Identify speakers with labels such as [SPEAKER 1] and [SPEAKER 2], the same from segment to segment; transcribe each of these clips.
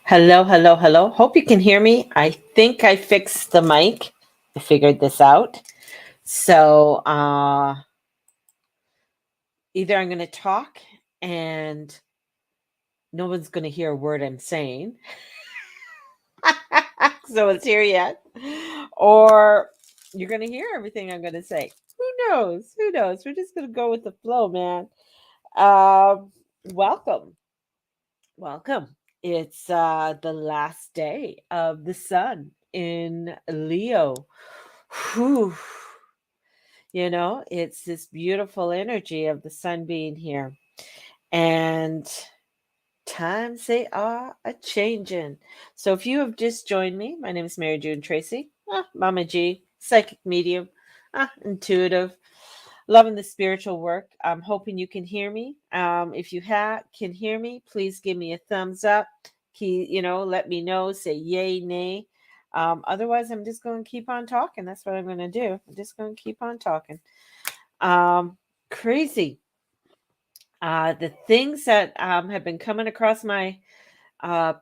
[SPEAKER 1] Hello, hello, hello. Hope you can hear me. I think I fixed the mic. I figured this out. So either I'm going to talk and no one's going to hear a word I'm saying. So it's here yet. Or you're going to hear everything I'm going to say. Who knows? Who knows? We're just going to go with the flow, man. Um, welcome. Welcome. It's the last day of the sun in Leo. Whew. It's this beautiful energy of the sun being here. And times they are a changing. So if you have just joined me, my name is Mary June Tracy, Mama G, psychic medium, intuitive, loving the spiritual work. I'm hoping you can hear me. If you can hear me, please give me a thumbs up. Let me know, say yay, nay. Otherwise, I'm just going to keep on talking. That's what I'm going to do. I'm just going to keep on talking. Crazy. The things that have been coming across my, I'm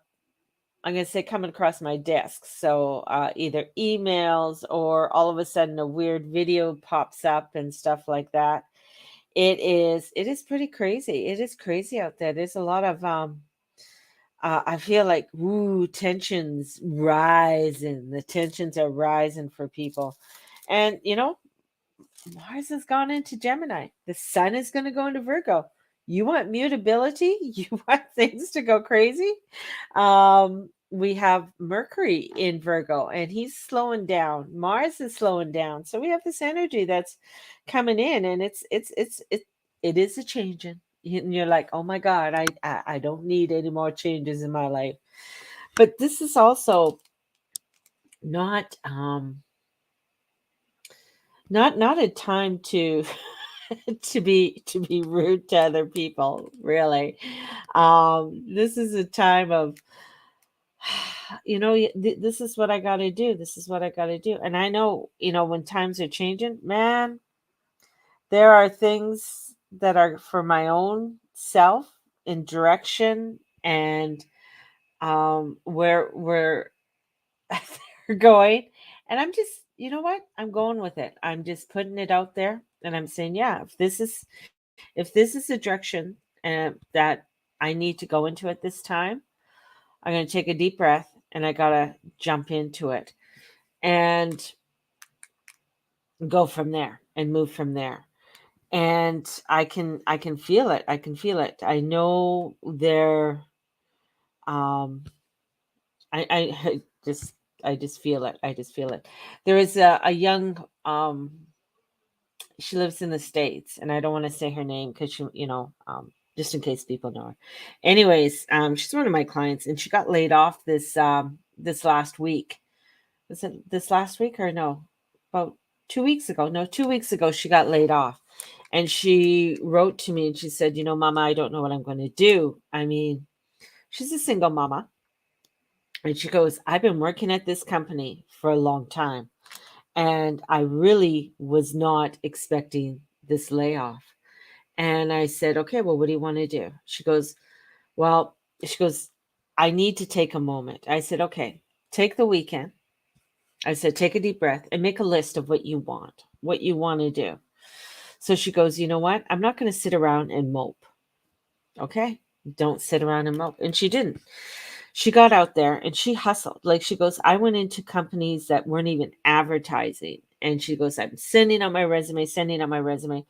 [SPEAKER 1] going to say coming across my desk. So either emails or all of a sudden a weird video pops up and stuff like that. It is pretty crazy. It is crazy out there. There's a lot of I feel like tensions rising. The tensions are rising for people. And Mars has gone into Gemini. The sun is going to go into Virgo. You want mutability? You want things to go crazy? We have Mercury in Virgo and he's slowing down. Mars is slowing down. So we have this energy that's coming in and it is a changing. And you're like, oh my God, I don't need any more changes in my life. But this is also not not a time to to be rude to other people, really. This is a time of this is what I got to do, this is what I got to do. And I know, when times are changing, man, there are things that are for my own self in direction and where they're going. And I'm just, you know what, I'm going with it. I'm just putting it out there and I'm saying, yeah, if this is the direction that I need to go into at this time, I'm going to take a deep breath and I got to jump into it and go from there and move from there. And I can feel it. I can feel it. I know there um I just feel it. I just feel it. There is a young she lives in the States, and I don't want to say her name because just in case people know her. Anyways, she's one of my clients, and she got laid off this last week. Was it this last week or no? About 2 weeks ago. No, 2 weeks ago she got laid off. And she wrote to me and she said, Mama, I don't know what I'm going to do. I mean, she's a single mama. And she goes, I've been working at this company for a long time. And I really was not expecting this layoff. And I said, okay, well, what do you want to do? Well, she goes, I need to take a moment. I said, okay, take the weekend. I said, take a deep breath and make a list of what you want to do. So she goes, you know what? I'm not going to sit around and mope. Okay. Don't sit around and mope. And she didn't. She got out there and she hustled. Like she goes, I went into companies that weren't even advertising. And she goes, I'm sending out my resume, sending out my resume.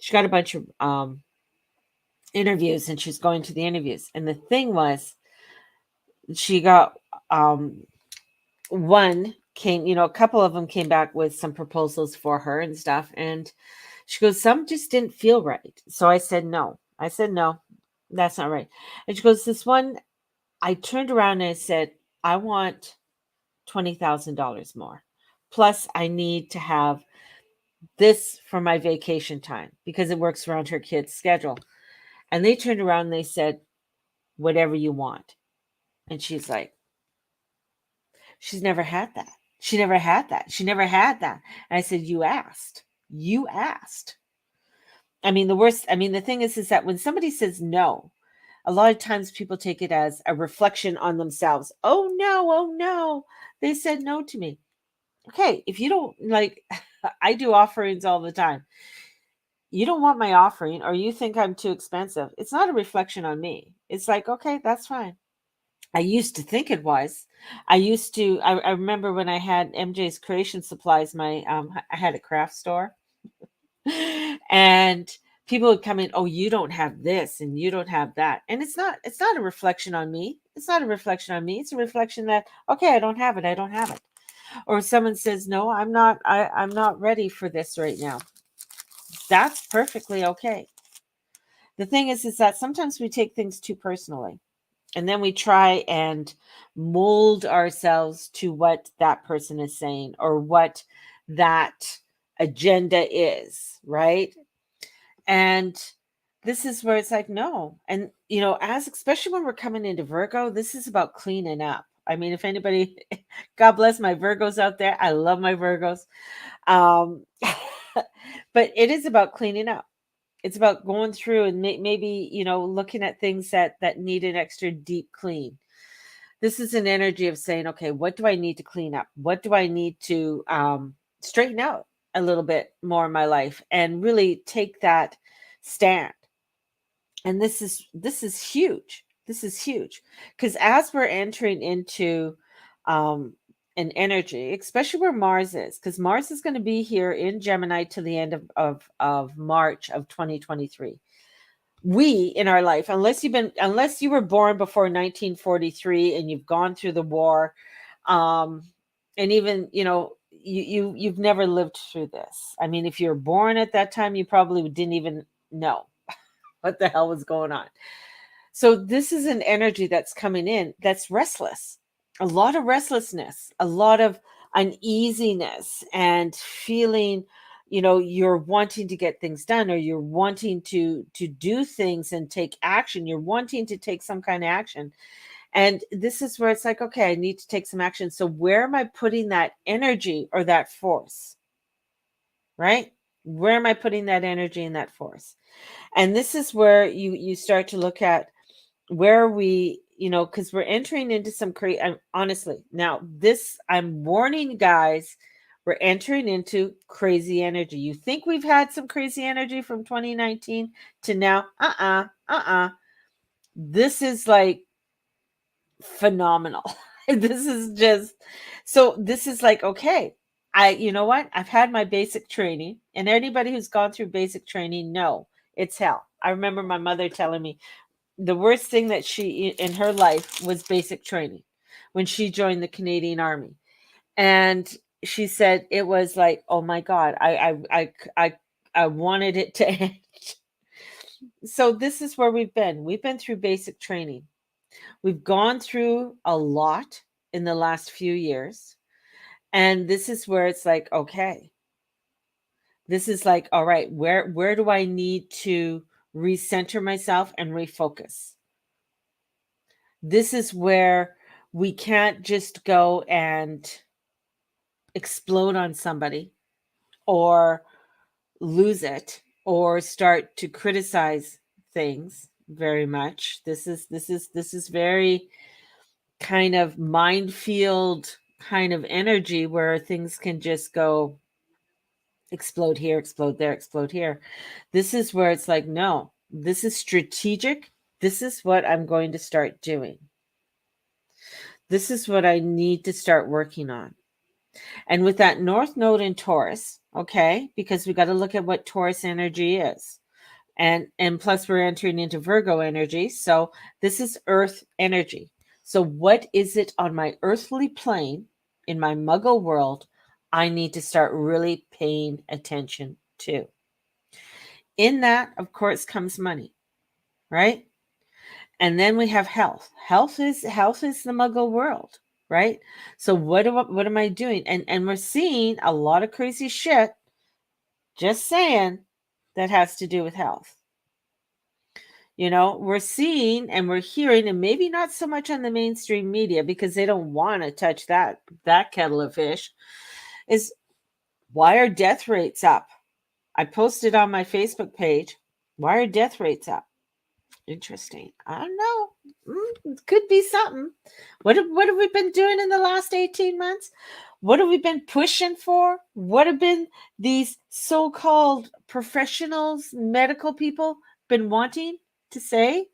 [SPEAKER 1] She got a bunch of interviews and she's going to the interviews. And the thing was, she got one came, a couple of them came back with some proposals for her and stuff. And she goes, some just didn't feel right. So I said, no. I said, no, that's not right. And she goes, this one, I turned around and I said, I want $20,000 more. Plus, I need to have this for my vacation time because it works around her kid's schedule. And they turned around and they said, whatever you want. And she's like, she's never had that. She never had that. She never had that. And I said, you asked. You asked. I mean, the thing is that when somebody says no, a lot of times people take it as a reflection on themselves. Oh no, they said no to me. Okay, if you don't like, I do offerings all the time. You don't want my offering, or you think I'm too expensive. It's not a reflection on me. It's like, okay, that's fine. I used to think it was. I remember when I had MJ's Creation Supplies, I had a craft store. And people would come in, oh, you don't have this and you don't have that. And it's not a reflection on me. It's not a reflection on me. It's a reflection that, okay, I don't have it. I don't have it. Or someone says, no, I'm not ready for this right now. That's perfectly okay. The thing is that sometimes we take things too personally, and then we try and mold ourselves to what that person is saying or what that agenda is, right? And this is where it's like, no. And, as especially when we're coming into Virgo, this is about cleaning up. I mean, if anybody, God bless my Virgos out there. I love my Virgos. Um, but it is about cleaning up. It's about going through and maybe, looking at things that need an extra deep clean. This is an energy of saying, okay, what do I need to clean up? What do I need to straighten out a little bit more in my life and really take that stand? And this is huge. This is huge because as we're entering into um, an energy, especially where Mars is, because Mars is going to be here in Gemini to the end of March of 2023. We in our life, unless you were born before 1943 and you've gone through the war, and even you've never lived through this. I mean, if you were born at that time, you probably didn't even know what the hell was going on. So this is an energy that's coming in that's restless, a lot of restlessness, a lot of uneasiness, and feeling, you're wanting to get things done, or you're wanting to do things and take action. You're wanting to take some kind of action. And this is where it's like, okay, I need to take some action. So where am I putting that energy or that force? Right? Where am I putting that energy and that force? And this is where you start to look at where we, because we're entering into some honestly, now this, I'm warning you guys, we're entering into crazy energy. You think we've had some crazy energy from 2019 to now? This is like phenomenal. This is just, so this is like, okay, you know what? I've had my basic training, and anybody who's gone through basic training, no, it's hell. I remember my mother telling me, the worst thing that she in her life was basic training when she joined the Canadian Army. And she said it was like, oh my God, I wanted it to end. So this is where we've been. We've been through basic training. We've gone through a lot in the last few years. And this is where it's like, okay, this is like, all right, where do I need to recenter myself and refocus? This is where we can't just go and explode on somebody or lose it or start to criticize things very much. This is very kind of minefield kind of energy where things can just go explode here, explode there, explode here. This is where it's like, no, this is strategic. This is what I'm going to start doing. This is what I need to start working on. And with that North Node in Taurus, okay, because we got to look at what Taurus energy is. And plus we're entering into Virgo energy. So this is Earth energy. So what is it on my earthly plane in my Muggle world I need to start really paying attention to? In that, of course, comes money, right? And then we have health. Health is the Muggle world, right? So what am I doing? And we're seeing a lot of crazy shit, just saying, that has to do with health. We're seeing and we're hearing, and maybe not so much on the mainstream media because they don't want to touch that kettle of fish, is why are death rates up? I posted on my Facebook page, why are death rates up? Interesting. I don't know. It could be something. What have we been doing in the last 18 months? What have we been pushing for? What have been these so-called professionals, medical people been wanting to say?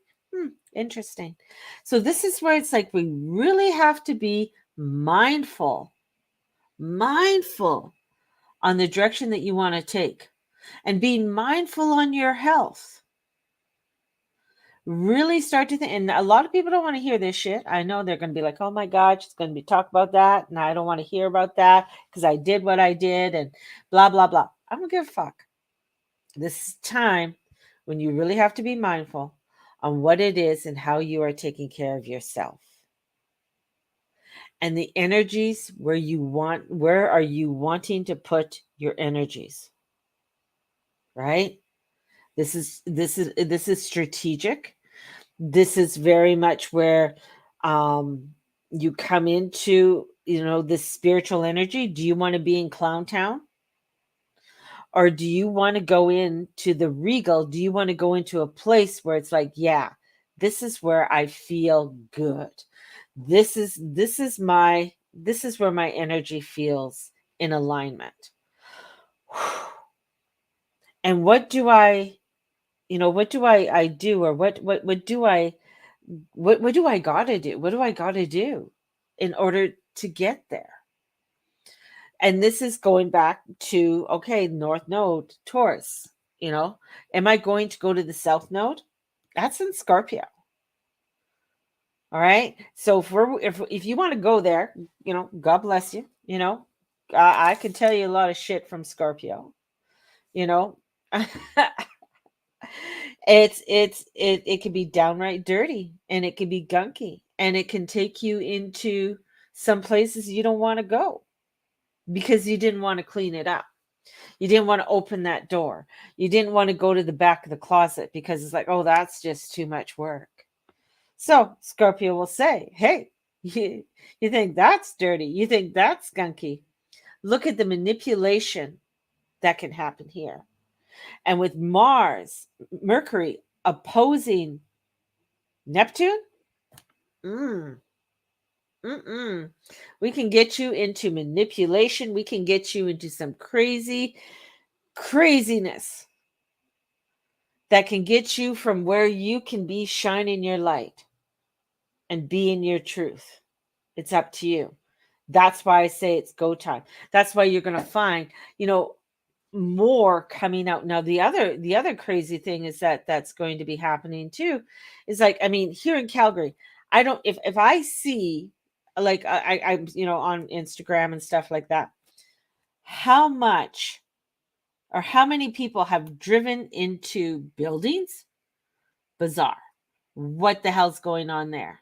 [SPEAKER 1] Interesting. So this is where it's like we really have to be mindful on the direction that you want to take, and being mindful on your health. Really start to think, and a lot of people don't want to hear this shit. I know they're going to be like, oh my God, she's going to be talk about that, and I don't want to hear about that because I did what I did, and blah, blah, blah. I don't give a fuck. This is time when you really have to be mindful on what it is and how you are taking care of yourself. And the energies where are you wanting to put your energies? Right? This is strategic. This is very much where you come into, this spiritual energy. Do you want to be in Clown Town? Or do you want to go into the regal? Do you want to go into a place where it's like, yeah, this is where I feel good. This is where my energy feels in alignment. And what do I do, or what do I gotta do? What do I gotta do in order to get there? And this is going back to, okay, North Node, Taurus, am I going to go to the South Node? That's in Scorpio. All right. So if you want to go there, God bless you. I can tell you a lot of shit from Scorpio. You know, it can be downright dirty, and it can be gunky, and it can take you into some places you don't want to go because you didn't want to clean it up. You didn't want to open that door. You didn't want to go to the back of the closet because it's like, oh, that's just too much work. So Scorpio will say, hey, you think that's dirty? You think that's gunky? Look at the manipulation that can happen here. And with Mercury opposing Neptune, mm, we can get you into manipulation. We can get you into some craziness that can get you from where you can be shining your light and be in your truth. It's up to you. That's why I say it's go time. That's why you're going to find, more coming out. Now, the other crazy thing is that's going to be happening too, is like, I mean, here in Calgary, I don't, if I see, like, I'm, on Instagram and stuff like that, how much or how many people have driven into buildings? Bizarre. What the hell's going on there?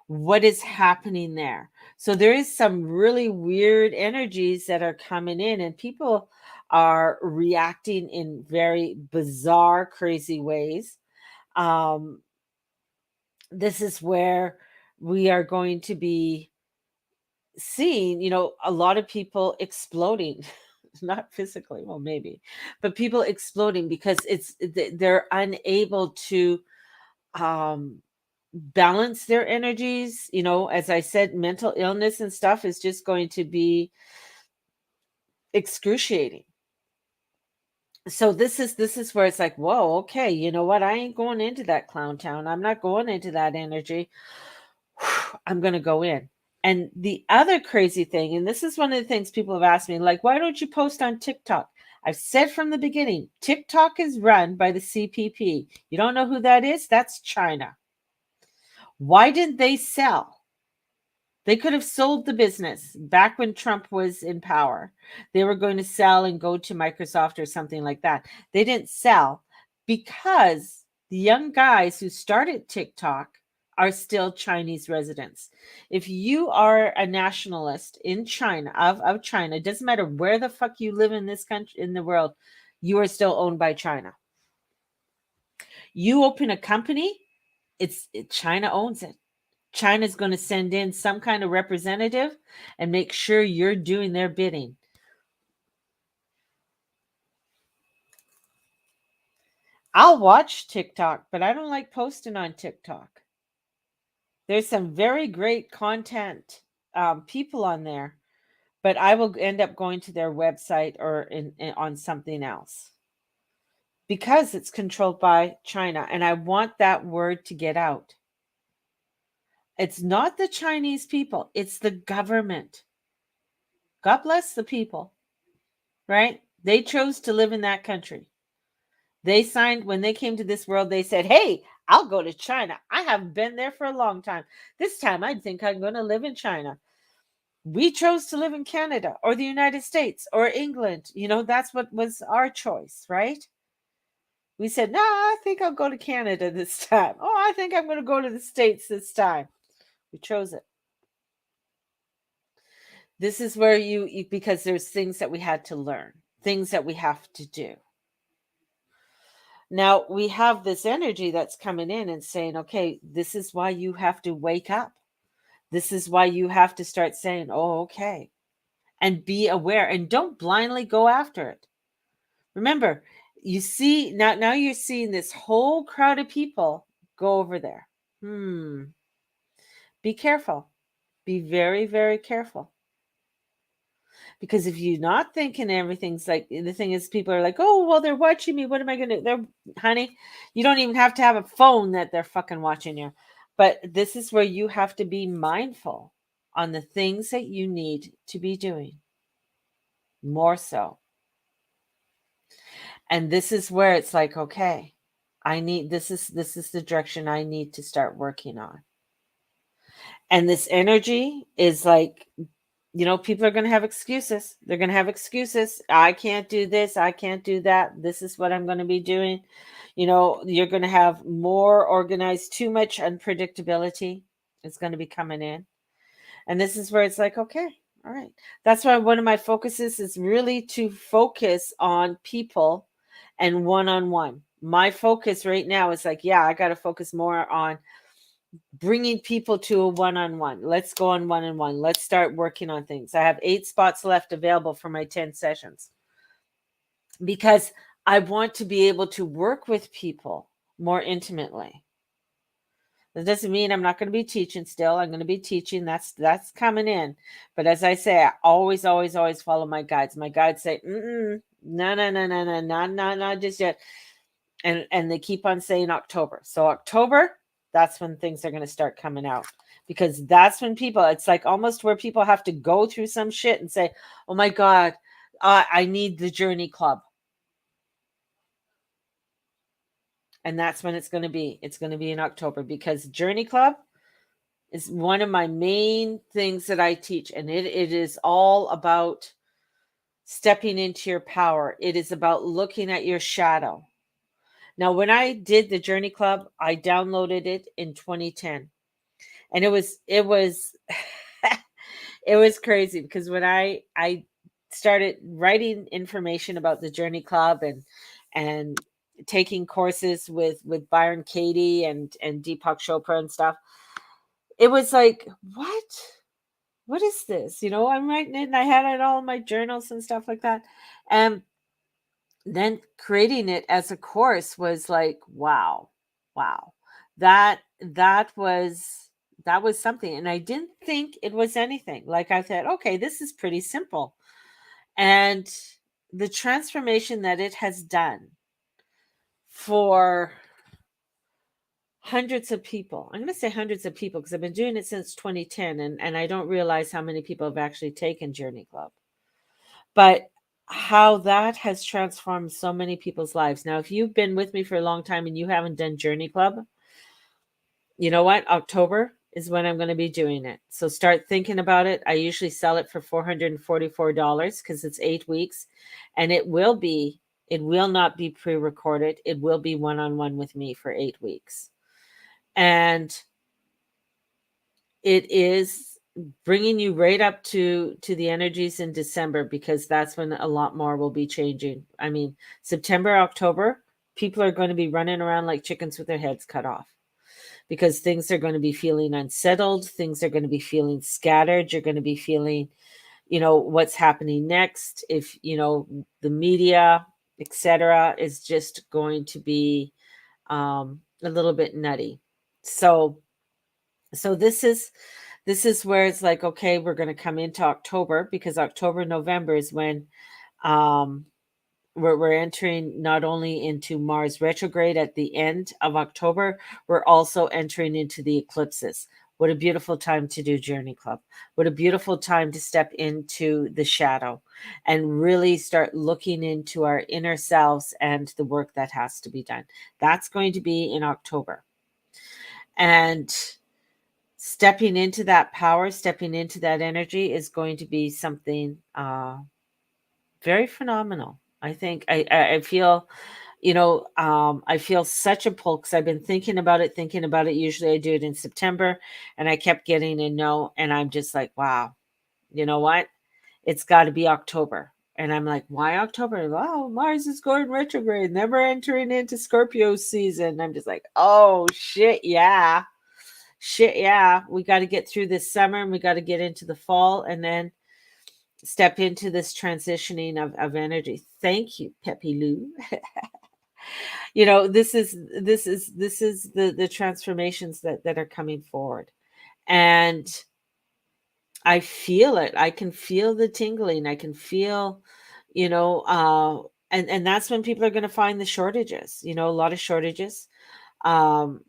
[SPEAKER 1] What is happening there? So there is some really weird energies that are coming in, and people are reacting in very bizarre, crazy ways. Um, this is where we are going to be seeing, a lot of people exploding. Not physically, well, maybe, but people exploding because they're unable to um balance their energies. As I said, mental illness and stuff is just going to be excruciating. So this is where it's like, whoa, okay, you know what, I ain't going into that Clown Town. I'm not going into that energy. I'm going to go in. And the other crazy thing, and this is one of the things people have asked me, like, why don't you post on TikTok? I've said from the beginning, TikTok is run by the CPP. You don't know who that is? That's China. Why didn't they sell? They could have sold the business back when Trump was in power. They were going to sell and go to Microsoft or something like that. They didn't sell because the young guys who started TikTok are still Chinese residents. If you are a nationalist in China, of China, it doesn't matter where the fuck you live in this country, in the world, you are still owned by China. You open a company, China owns it. China's going to send in some kind of representative and make sure you're doing their bidding. I'll watch TikTok, but I don't like posting on TikTok. There's some very great content people on there, but I will end up going to their website or on something else because it's controlled by China, and I want that word to get out. It's not the Chinese people, it's the government. God bless the people, right? They chose to live in that country. They signed, when they came to this world, they said, hey, I'll go to China. I haven't been there for a long time. This time I think I'm going to live in China. We chose to live in Canada or the United States or England. That's what was our choice, right? We said, no, I think I'll go to Canada this time. Oh, I think I'm going to go to the States this time. We chose it. This is where because there's things that we had to learn, things that we have to do. Now we have this energy that's coming in and saying, okay, this is why you have to wake up. This is why you have to start saying, oh, okay, and be aware and don't blindly go after it. Remember, you see, now you're seeing this whole crowd of people go over there. Be careful. Be very, very careful. Because if you're not thinking everything's like, the thing is, people are like, oh, well, they're watching me. What am I going to do? Honey, you don't even have to have a phone that they're fucking watching you. But this is where you have to be mindful on the things that you need to be doing. More so. And this is where it's like, okay, this is the direction I need to start working on. And this energy is like, people are going to have excuses. They're going to have excuses. I can't do this. I can't do that. This is what I'm going to be doing. You're going to have more organized, too much unpredictability is going to be coming in. And this is where it's like, okay, all right. That's why one of my focuses is really to focus on people and one-on-one. My focus right now is like, I got to focus more on bringing people to a one-on-one. Let's go on one-on-one. Let's start working on things. I have 8 spots left available for my 10 sessions because I want to be able to work with people more intimately. That doesn't mean I'm not going to be teaching still. I'm going to be teaching. That's coming in. But as I say, I always, always, always follow my guides. My guides say, no, not just yet. And they keep on saying October. So October, that's when things are going to start coming out. Because that's when people, it's like almost where people have to go through some shit and say, oh my God, I need the Journey Club. And that's when it's going to be. It's going to be in October because Journey Club is one of my main things that I teach. And it is all about stepping into your power. It is about looking at your shadow. Now, when I did the Journey Club, I downloaded it in 2010. And it was it was crazy because when I started writing information about the Journey Club and taking courses with Byron Katie and Deepak Chopra and stuff, it was like, what is this? I'm writing it and I had it all in my journals and stuff like that. And then creating it as a course was like, wow. That was something. And I didn't think it was anything. Like I thought, okay, this is pretty simple. And the transformation that it has done for hundreds of people. I'm going to say hundreds of people because I've been doing it since 2010 and I don't realize how many people have actually taken Journey Club. But how that has transformed so many people's lives. Now, if you've been with me for a long time and you haven't done Journey Club, you know what? October is when I'm going to be doing it. So start thinking about it. I usually sell it for $444 because it's 8 weeks and it will not be pre-recorded. It will be one-on-one with me for 8 weeks. And it is bringing you right up to the energies in December because that's when a lot more will be changing. I mean, September, October, people are going to be running around like chickens with their heads cut off because things are going to be feeling unsettled. Things are going to be feeling scattered. You're going to be feeling, what's happening next. If, the media, etc., is just going to be a little bit nutty. So this is where it's like, okay, we're going to come into October, because October, November is when um, we're entering not only into Mars retrograde at the end of October, we're also entering into the eclipses. What a beautiful time to do Journey Club. What a beautiful time to step into the shadow and really start looking into our inner selves and the work that has to be done. That's going to be in October. And stepping into that power, stepping into that energy is going to be something very phenomenal. I think I feel, I feel such a pull, because I've been thinking about it, thinking about it. Usually I do it in September, and I kept getting a no, and I'm just like, wow, you know what? It's got to be October. And I'm like, why October? Oh, Mars is going retrograde, never entering into Scorpio season. I'm just like, oh shit, yeah. Shit, yeah. We got to get through this summer, and we got to get into the fall, and then step into this transitioning of energy. Thank you, Pepe Lou. This is the transformations that are coming forward. And I feel it. I can feel the tingling. I can feel, and that's when people are going to find the shortages, a lot of shortages. Um,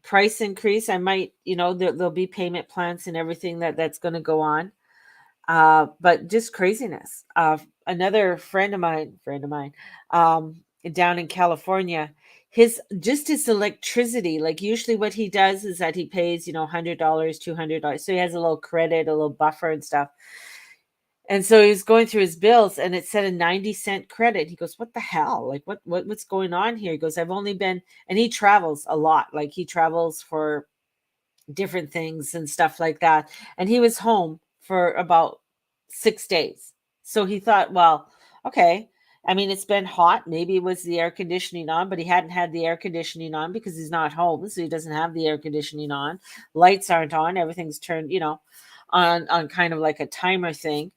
[SPEAKER 1] Price increase. I might, there'll be payment plans and everything that's going to go on. But just craziness. Another friend of mine, um, down in California, his electricity, like usually what he does is that he pays, $100, $200. So he has a little credit, a little buffer and stuff. And so he was going through his bills, and it said a 90-cent credit. He goes, what the hell? Like what's going on here? He goes, I've only been, and he travels a lot. Like he travels for different things and stuff like that. And he was home for about 6 days. So he thought, well, okay. I mean, it's been hot. Maybe it was the air conditioning on, but he hadn't had the air conditioning on because he's not home. So he doesn't have the air conditioning on. Lights aren't on. Everything's turned, on kind of like a timer thing.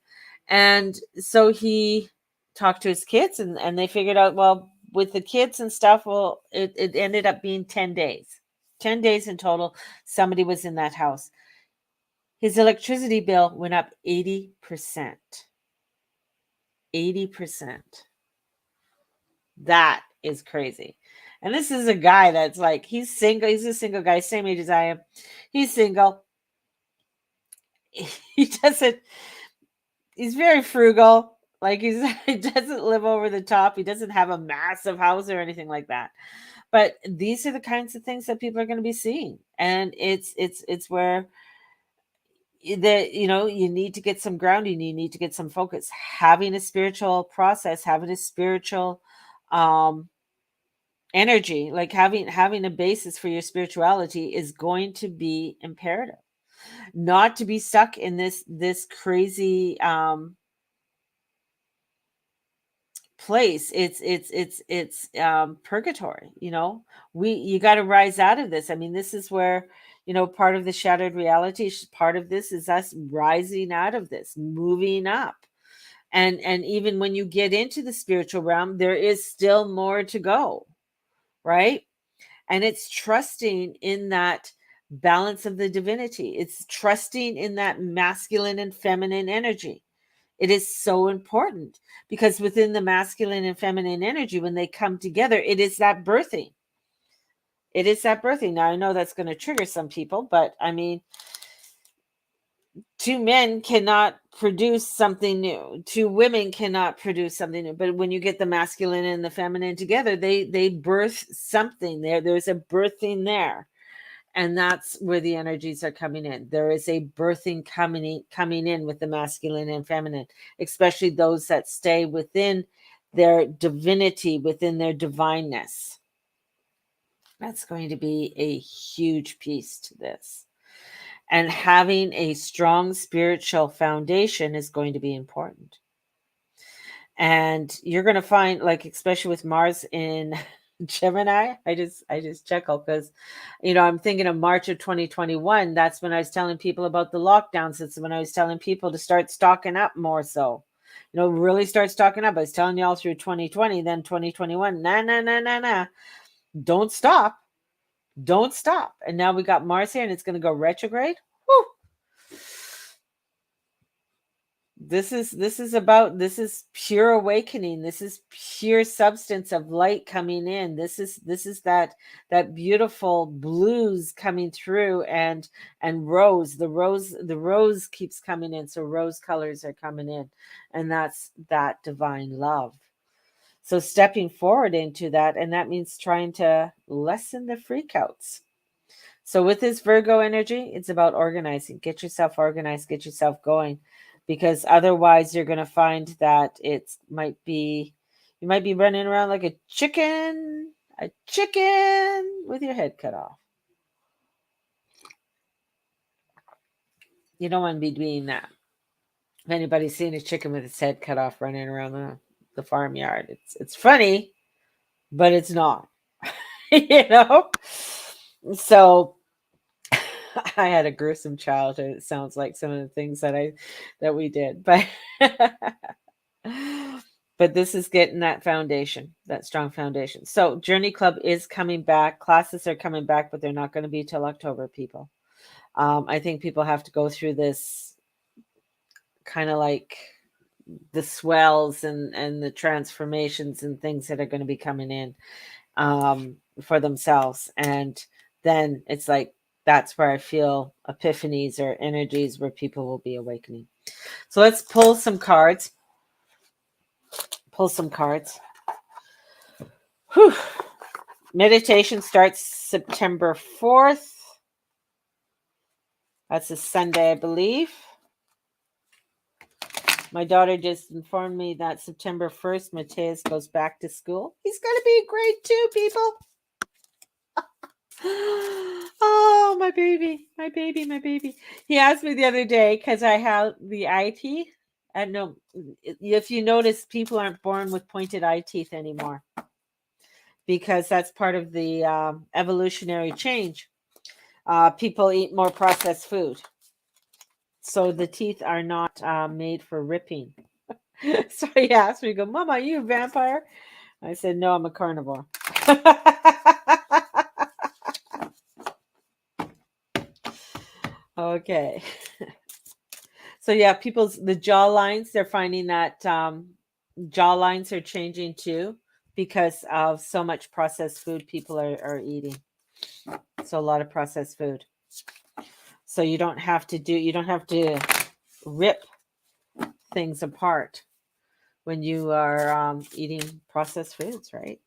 [SPEAKER 1] And so he talked to his kids, and they figured out, well, with the kids and stuff, well, it ended up being 10 days. 10 days in total, somebody was in that house. His electricity bill went up 80%. 80%. That is crazy. And this is a guy that's like, he's single. He's a single guy, same age as I am. He's single. He doesn't, he's very frugal. Like he doesn't live over the top. He doesn't have a massive house or anything like that. But these are the kinds of things that people are going to be seeing. And it's where that you need to get some grounding, you need to get some focus. Having a spiritual process, having a spiritual um energy, like having a basis for your spirituality is going to be imperative. Not to be stuck in this crazy place. It's purgatory. You got to rise out of this. I mean, this is where, part of the shattered reality, part of this is us rising out of this, moving up. And even when you get into the spiritual realm, there is still more to go, right? And it's trusting in that balance of the divinity. It's trusting in that masculine and feminine energy. It is so important, because within the masculine and feminine energy, when they come together, it is that birthing. It is that birthing. Now, I know that's going to trigger some people, but I mean, two men cannot produce something new. Two women cannot produce something new. But when you get the masculine and the feminine together, they birth something there. There's a birthing there. And that's where the energies are coming in. There is a birthing coming in with the masculine and feminine, especially those that stay within their divinity, within their divineness. That's going to be a huge piece to this. And having a strong spiritual foundation is going to be important. And you're going to find, like, especially with Mars in Gemini, I just chuckle because, I'm thinking of March of 2021. That's when I was telling people about the lockdowns. It's when I was telling people to start stocking up more. So, really start stocking up. I was telling you all through 2020, then 2021, nah. Don't stop. Don't stop. And now we got Mars here and it's going to go retrograde. Whew. This is pure awakening. This is pure substance of light coming in. This is that beautiful blues coming through, and the rose keeps coming in. So rose colors are coming in, and that's that divine love. So stepping forward into that, and that means trying to lessen the freakouts. So with this Virgo energy, it's about organizing. Get yourself organized, get yourself going, because otherwise you're going to find that you might be running around like a chicken with your head cut off. You don't want to be doing that. If anybody's seen a chicken with its head cut off running around the farmyard, it's funny, but it's not. you know? So I had a gruesome childhood. It sounds like some of the things that we did, but but this is getting that foundation, that strong foundation. So Journey Club is coming back. Classes are coming back, but they're not going to be till October, people. I think people have to go through this kind of like the swells and the transformations and things that are going to be coming in for themselves. And then it's like, that's where I feel epiphanies or energies where people will be awakening. So let's pull some cards. Whew. Meditation starts September 4th. That's a Sunday, I believe. My daughter just informed me that September 1st, Mateus goes back to school. He's going to be in grade 2, people. Oh, my baby. He asked me the other day, because I have the eye teeth. And no, if you notice, people aren't born with pointed eye teeth anymore, because that's part of the evolutionary change. People eat more processed food, so the teeth are not made for ripping. So he asked me, "Go, Mama, are you a vampire?" I said, "No, I'm a carnivore." Okay. So yeah, the jaw lines, they're finding that jaw lines are changing too, because of so much processed food people are eating. So a lot of processed food. So you don't have to rip things apart when you are eating processed foods, right?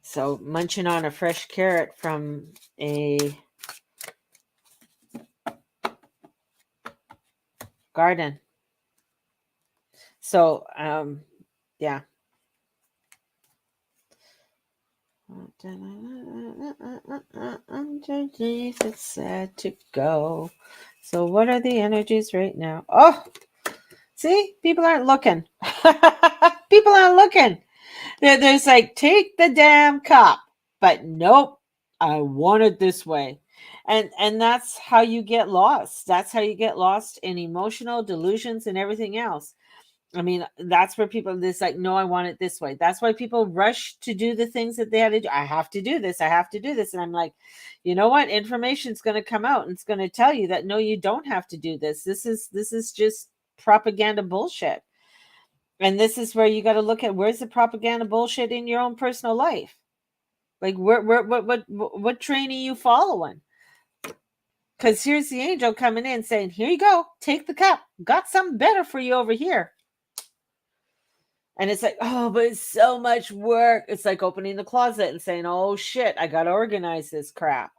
[SPEAKER 1] So munching on a fresh carrot from a garden. So yeah. Underneath it's sad to go. So what are the energies right now? Oh, see, people aren't looking. People aren't looking. There's like, take the damn cup, but nope, I want it this way. And that's how you get lost. That's how you get lost in emotional delusions and everything else. I mean, that's where people, this like, no, I want it this way. That's why people rush to do the things that they had to do. I have to do this. I have to do this. And I'm like, you know what? Information's going to come out and it's going to tell you that, no, you don't have to do this. This is just propaganda bullshit. And this is where you got to look at, where's the propaganda bullshit in your own personal life? Like, what train are you following? Because here's the angel coming in saying, here you go, take the cup. Got something better for you over here. And it's like, oh, but it's so much work. It's like opening the closet and saying, oh shit, I got to organize this crap.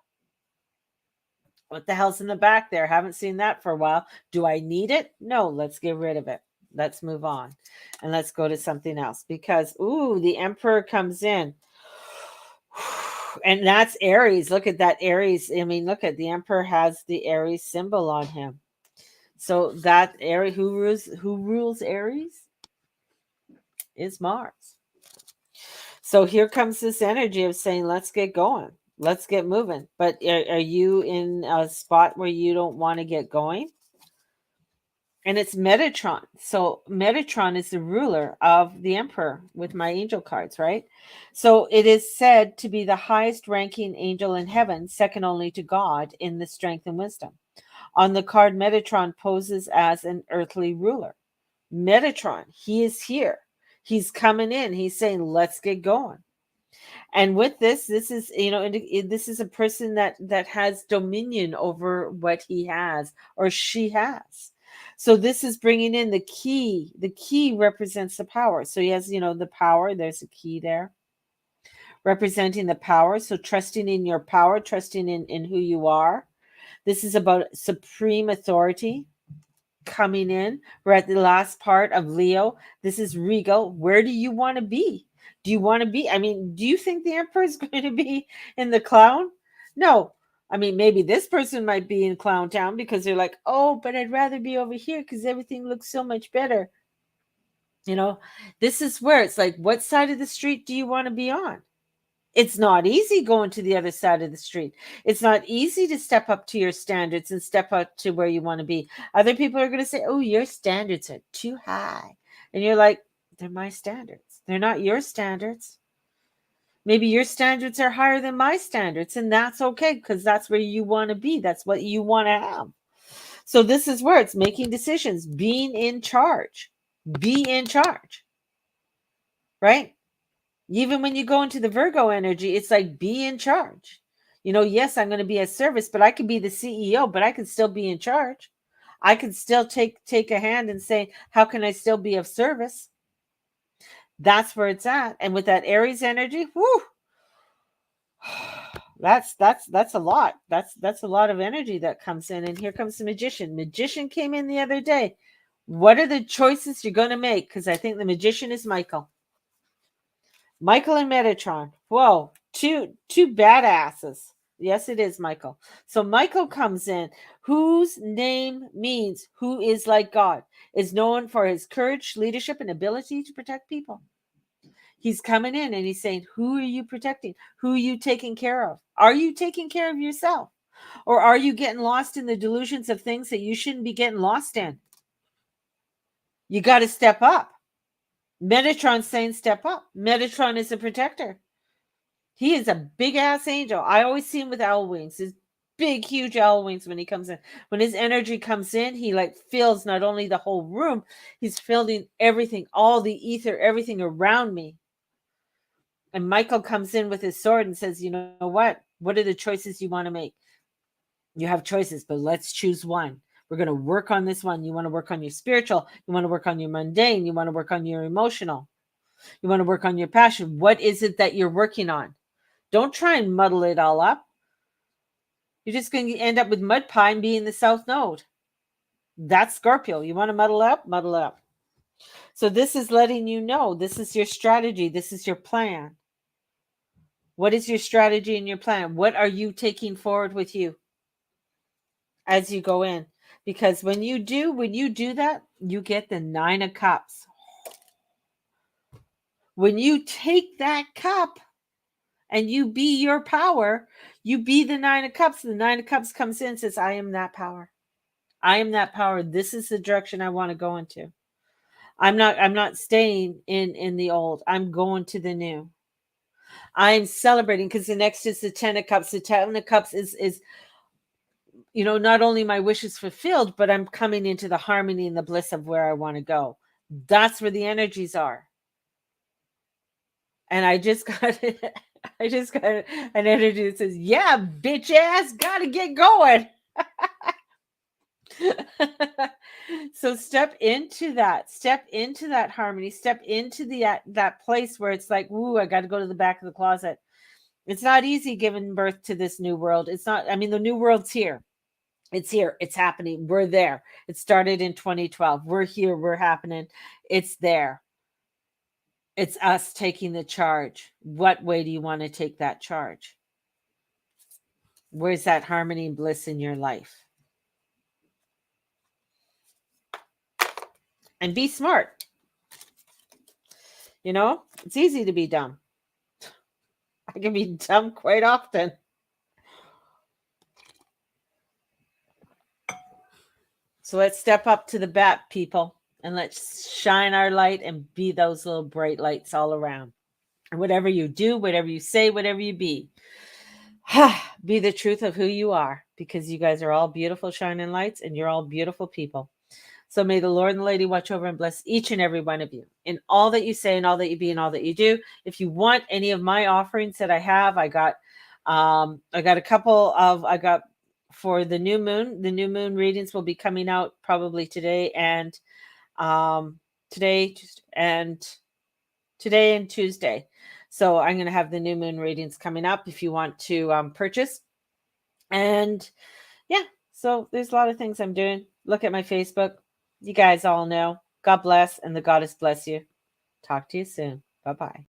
[SPEAKER 1] What the hell's in the back there? Haven't seen that for a while. Do I need it? No, let's get rid of it. Let's move on. And let's go to something else, because, ooh, the Emperor comes in. And that's Aries. Look at that Aries. I mean, look at the Emperor has the Aries symbol on him. So that Aries, who rules Aries is Mars. So here comes this energy of saying, let's get going. Let's get moving. But are you in a spot where you don't want to get going? and it's Metatron. So Metatron is the ruler of the Emperor with my angel cards, right? So it is said to be the highest ranking angel in heaven, second only to God in the strength and wisdom. On the card, Metatron poses as an earthly ruler. Metatron, he is here. He's coming in. He's saying, let's get going. And with this is, this is a person that has dominion over what he has or she has. So this is bringing in the key. The key represents the power. So he has, the power. There's a key there representing the power. So trusting in your power, trusting in who you are. This is about supreme authority coming in. We're at the last part of Leo. This is regal. Where do you want to be? Do you want to be? I mean, do you think the emperor is going to be in the clown? No. I mean, maybe this person might be in Clown Town because they're like, oh, but I'd rather be over here because everything looks so much better. This is where it's like, what side of the street do you want to be on? It's not easy going to the other side of the street. It's not easy to step up to your standards and step up to where you want to be. Other people are going to say, oh, your standards are too high. And you're like, they're my standards. They're not your standards. Maybe your standards are higher than my standards, and that's okay because that's where you want to be. That's what you want to have. So this is where it's making decisions, being in charge. Be in charge, right? Even when you go into the Virgo energy, it's like be in charge. Yes, I'm going to be at service, but I could be the CEO, but I can still be in charge. I can still take a hand and say, how can I still be of service? That's where it's at. And with that Aries energy, whoo, that's a lot. That's a lot of energy that comes in. And here comes the magician. Magician came in the other day. What are the choices you're going to make? Because I think the magician is Michael. Michael and Metatron. Whoa, two badasses. Yes, it is Michael. So Michael comes in, whose name means who is like God, is known for his courage, leadership, and ability to protect people. He's coming in and he's saying, who are you protecting? Who are you taking care of? Are you taking care of yourself? Or are you getting lost in the delusions of things that you shouldn't be getting lost in? You got to step up. Metatron's saying step up. Metatron is a protector. He is a big ass angel. I always see him with owl wings. His big, huge owl wings when he comes in. When his energy comes in, he like fills not only the whole room, he's filling everything, all the ether, everything around me. And Michael comes in with his sword and says, you know what? What are the choices you want to make? You have choices, but let's choose one. We're going to work on this one. You want to work on your spiritual. You want to work on your mundane. You want to work on your emotional. You want to work on your passion. What is it that you're working on? Don't try and muddle it all up. You're just going to end up with mud pie and be in the south node. That's Scorpio. You want to muddle up? Muddle up. So this is letting you know this is your strategy. This is your plan. What is your strategy and your plan? What are you taking forward with you as you go in? Because when you do that, you get the 9 of Cups. When you take that cup and you be your power, you be the 9 of Cups. The 9 of Cups comes in and says, I am that power. I am that power. This is the direction I want to go into. I'm not staying in the old. I'm going to the new. I'm celebrating because the next is the 10 of Cups. The 10 of Cups is not only my wishes fulfilled, but I'm coming into the harmony and the bliss of where I want to go. That's where the energies are. And I just got an energy that says, yeah, bitch ass, gotta get going. So step into that harmony, step into that place where it's like, woo, I got to go to the back of the closet. It's not easy giving birth to this new world. It's not, I mean, the new world's here. It's here. It's happening. We're there. It started in 2012. We're here. We're happening. It's there. It's us taking the charge. What way do you want to take that charge? Where's that harmony and bliss in your life? And be smart. It's easy to be dumb. I can be dumb quite often. So let's step up to the bat, people, and let's shine our light and be those little bright lights all around. And whatever you do, whatever you say, whatever you be the truth of who you are, because you guys are all beautiful shining lights and you're all beautiful people. So may the Lord and the Lady watch over and bless each and every one of you in all that you say and all that you be and all that you do. If you want any of my offerings that I have, I got a couple of, I got for the new moon readings will be coming out probably today and um, today and today and Tuesday. So I'm going to have the new moon readings coming up if you want to purchase. And yeah, so there's a lot of things I'm doing. Look at my Facebook. You guys all know. God bless and the goddess bless you. Talk to you soon. Bye-bye.